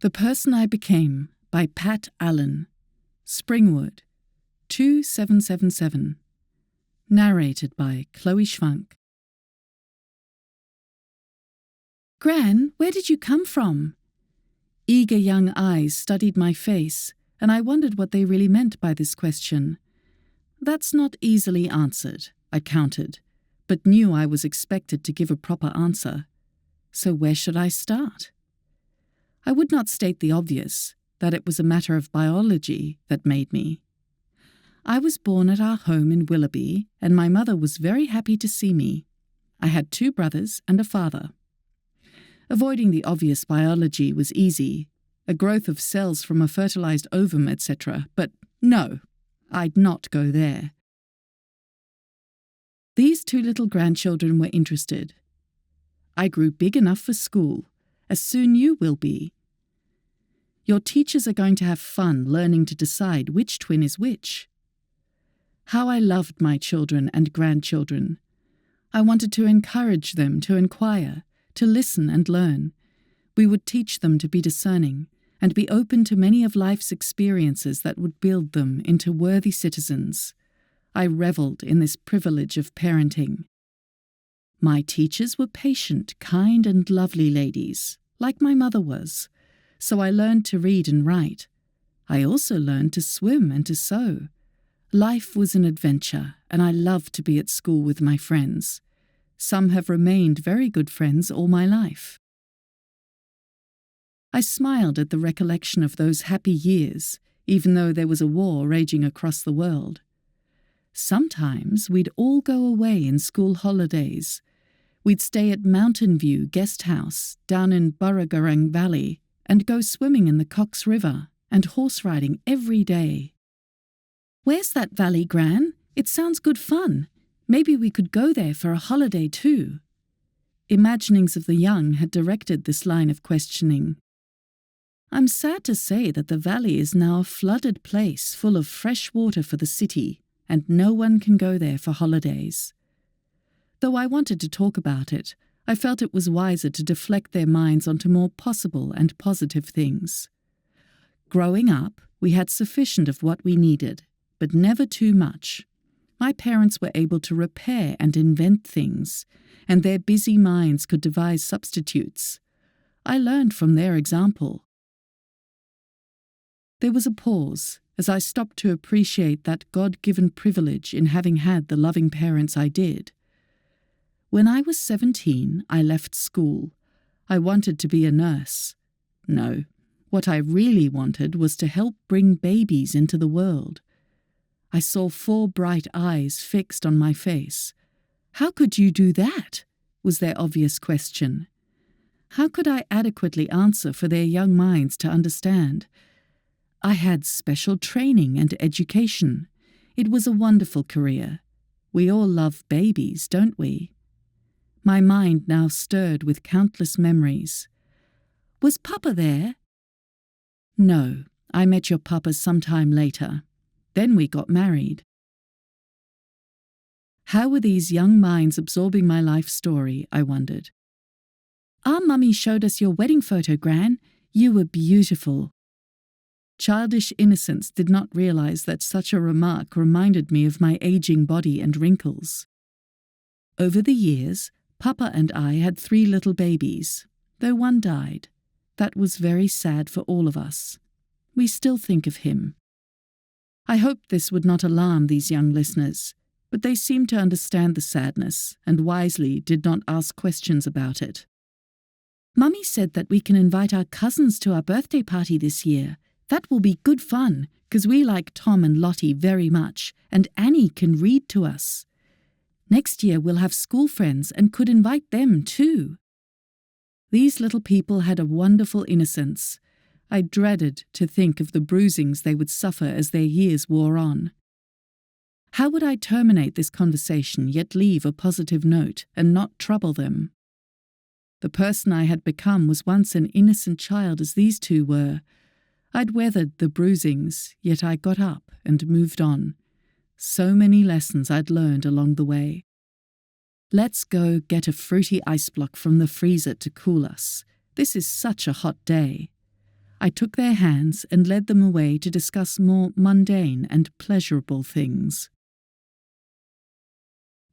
The Person I Became by Pat Allen. Springwood, 2777. Narrated by Chloe Schwank. Gran, where did you come from? Eager young eyes studied my face, and I wondered what they really meant by this question. That's not easily answered, I countered, but knew I was expected to give a proper answer. So where should I start? I would not state the obvious, that it was a matter of biology that made me. I was born at our home in Willoughby, and my mother was very happy to see me. I had 2 brothers and a father. Avoiding the obvious biology was easy, a growth of cells from a fertilized ovum, etc., but no, I'd not go there. These 2 little grandchildren were interested. I grew big enough for school, as soon you will be. Your teachers are going to have fun learning to decide which twin is which. How I loved my children and grandchildren. I wanted to encourage them to inquire, to listen and learn. We would teach them to be discerning and be open to many of life's experiences that would build them into worthy citizens. I revelled in this privilege of parenting. My teachers were patient, kind and lovely ladies, like my mother was, so I learned to read and write. I also learned to swim and to sew. Life was an adventure, and I loved to be at school with my friends. Some have remained very good friends all my life. I smiled at the recollection of those happy years, even though there was a war raging across the world. Sometimes we'd all go away in school holidays. We'd stay at Mountain View Guest House down in Burragarang Valley and go swimming in the Cox River and horse riding every day. Where's that valley, Gran? It sounds good fun. Maybe we could go there for a holiday too. Imaginings of the young had directed this line of questioning. I'm sad to say that the valley is now a flooded place full of fresh water for the city, and no one can go there for holidays. Though I wanted to talk about it, I felt it was wiser to deflect their minds onto more possible and positive things. Growing up, we had sufficient of what we needed, but never too much. My parents were able to repair and invent things, and their busy minds could devise substitutes. I learned from their example. There was a pause as I stopped to appreciate that God-given privilege in having had the loving parents I did. When I was 17, I left school. I wanted to be a nurse. No, what I really wanted was to help bring babies into the world. I saw 4 bright eyes fixed on my face. How could you do that? Was their obvious question. How could I adequately answer for their young minds to understand? I had special training and education. It was a wonderful career. We all love babies, don't we? My mind now stirred with countless memories. Was Papa there? No, I met your Papa sometime later. Then we got married. How were these young minds absorbing my life story, I wondered. Our mummy showed us your wedding photo, Gran. You were beautiful. Childish innocence did not realize that such a remark reminded me of my aging body and wrinkles. Over the years, Papa and I had 3 little babies, though one died. That was very sad for all of us. We still think of him. I hoped this would not alarm these young listeners, but they seemed to understand the sadness and wisely did not ask questions about it. Mummy said that we can invite our cousins to our birthday party this year. That will be good fun, because we like Tom and Lottie very much, and Annie can read to us. Next year we'll have school friends and could invite them too. These little people had a wonderful innocence. I dreaded to think of the bruisings they would suffer as their years wore on. How would I terminate this conversation yet leave a positive note and not trouble them? The person I had become was once an innocent child as these 2 were. I'd weathered the bruisings, yet I got up and moved on. So many lessons I'd learned along the way. Let's go get a fruity ice block from the freezer to cool us. This is such a hot day. I took their hands and led them away to discuss more mundane and pleasurable things.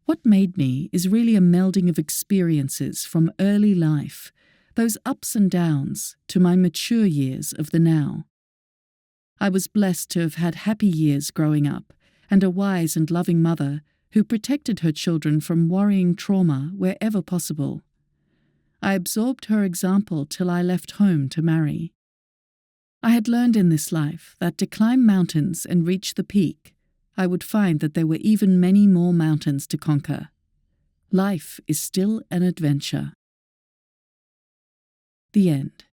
What made me is really a melding of experiences from early life, those ups and downs, to my mature years of the now. I was blessed to have had happy years growing up, and a wise and loving mother who protected her children from worrying trauma wherever possible. I absorbed her example till I left home to marry. I had learned in this life that to climb mountains and reach the peak, I would find that there were even many more mountains to conquer. Life is still an adventure. The end.